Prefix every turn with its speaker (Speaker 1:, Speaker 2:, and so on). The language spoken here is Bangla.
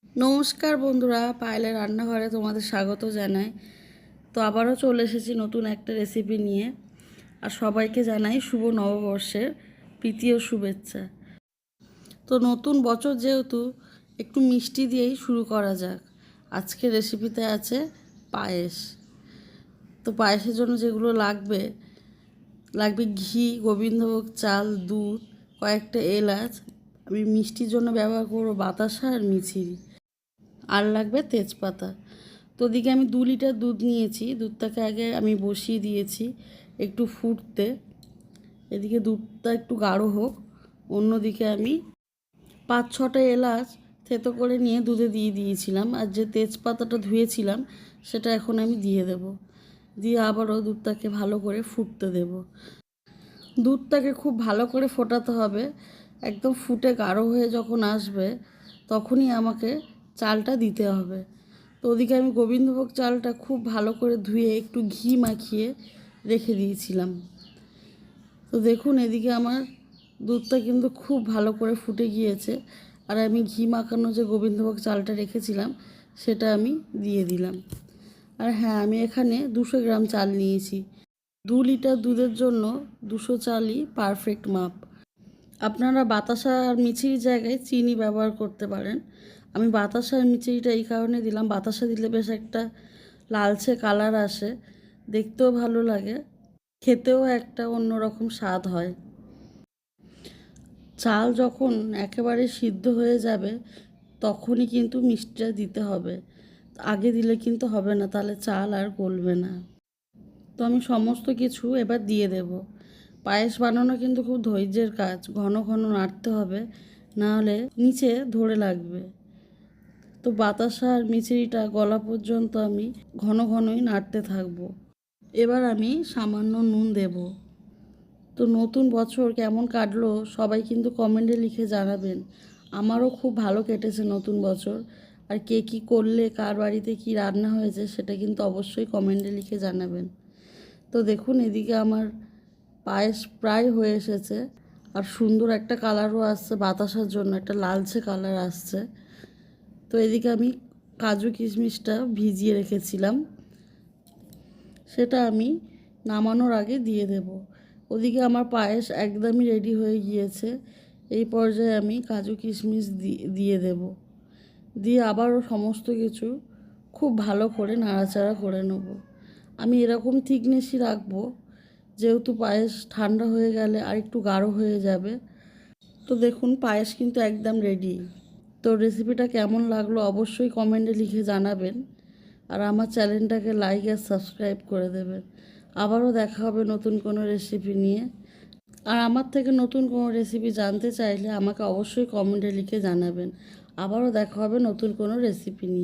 Speaker 1: নমস্কার বন্ধুরা, পায়েলের রান্নাঘরে তোমাদের স্বাগত জানাই। তো আবারও চলে এসেছি নতুন একটা রেসিপি নিয়ে। আর সবাইকে জানাই শুভ নববর্ষের প্রীতি ও শুভেচ্ছা। তো নতুন বছর যেহেতু, একটু মিষ্টি দিয়েই শুরু করা যাক। আজকে রেসিপিতে আছে পায়েস। তো পায়েসের জন্য যেগুলো লাগবে ঘি, গোবিন্দভোগ চাল, দুধ, কয়েকটা এলাচ। আমি মিষ্টির জন্য ব্যবহার করবো বাতাসা আর মিছরি। আর লাগবে তেজপাতা। তো ওদিকে আমি 2 লিটার দুধ নিয়েছি। দুধটাকে আগে আমি বসিয়ে দিয়েছি একটু ফুটতে। এদিকে দুধটা একটু গাঢ় হোক। অন্যদিকে আমি 5-6টা এলাচ থেতো করে নিয়ে দুধে দিয়ে দিয়েছিলাম। আর যে তেজপাতাটা ধুয়েছিলাম সেটা এখন আমি দিয়ে দেব। দিয়ে আবারও দুধটাকে ভালো করে ফুটতে দেব। দুধটাকে খুব ভালো করে ফোটাতে হবে। একদম ফুটে গাঢ় হয়ে যখন আসবে তখনই আমাকে চালটা দিতে হবে। তো ওদিকে আমি গোবিন্দভোগ চালটা খুব ভালো করে ধুয়ে একটু ঘি মাখিয়ে রেখে দিয়েছিলাম। তো দেখুন, এদিকে আমার দুধটা কিন্তু খুব ভালো করে ফুটে গিয়েছে। আর আমি ঘি মাখানো যে গোবিন্দভোগ চালটা রেখেছিলাম সেটা আমি দিয়ে দিলাম। আর হ্যাঁ, আমি এখানে 200 গ্রাম চাল নিয়েছি। 2 লিটার দুধের জন্য 200 চালই পারফেক্ট মাপ। আপনারা বাতাসা আর মিছরির জায়গায় চিনি ব্যবহার করতে পারেন। আমি বাতাসা আর মিছরিটা এই কারণে দিলাম, বাতাসা দিলে বেশ একটা লালচে কালার আসে, দেখতেও ভালো লাগে, খেতেও একটা অন্যরকম স্বাদ হয়। চাল যখন একেবারে সিদ্ধ হয়ে যাবে তখনই কিন্তু মিষ্টিটা দিতে হবে। আগে দিলে কিন্তু হবে না, তাহলে চাল আর গলবে না। তো আমি সমস্ত কিছু এবার দিয়ে দেব। পায়েস বানানো কিন্তু খুব ধৈর্যের কাজ, ঘন ঘন নাড়তে হবে, না হলে নিচে ধরে লাগবে। তো বাতাসা আর মিছরিটা গলা পর্যন্ত আমি ঘন ঘনই নাড়তে থাকবো। এবার আমি সামান্য নুন দেব। তো নতুন বছর কেমন কাটলো সবাই কিন্তু কমেন্টে লিখে জানাবেন। আমারও খুব ভালো কেটেছে নতুন বছর। আর কে কী করলে, কার বাড়িতে কী রান্না হয়েছে সেটা কিন্তু অবশ্যই কমেন্টে লিখে জানাবেন। তো দেখুন, এদিকে আমার পায়েস প্রায় হয়ে এসেছে। আর সুন্দর একটা কালারও আসছে, বাতাসার জন্য একটা লালচে কালার আসছে। তো এদিকে আমি কাজু কিশমিশটা ভিজিয়ে রেখেছিলাম, সেটা আমি নামানোর আগে দিয়ে দেব। ওদিকে আমার পায়েস একদমই রেডি হয়ে গিয়েছে। এই পর্যায়ে আমি কাজু কিশমিশ দিয়ে দেব। দিয়ে আবারও সমস্ত কিছু খুব ভালো করে নাড়াচাড়া করে নেব। আমি এরকম থিকনেসই রাখবো, যেহেতু পায়েস ঠান্ডা হয়ে গেলে আর একটু গাঢ় হয়ে যাবে। তো দেখুন, পায়েস কিন্তু একদম রেডি। তো রেসিপিটা কেমন লাগলো অবশ্যই কমেন্টে লিখে জানাবেন। আর আমার চ্যানেলটাকে লাইক আর সাবস্ক্রাইব করে দেবেন। আবারও দেখা হবে নতুন কোনো রেসিপি নিয়ে। আর আমার থেকে নতুন কোনো রেসিপি জানতে চাইলে আমাকে অবশ্যই কমেন্টে লিখে জানাবেন। আবারও দেখা হবে নতুন কোনো রেসিপি নিয়ে।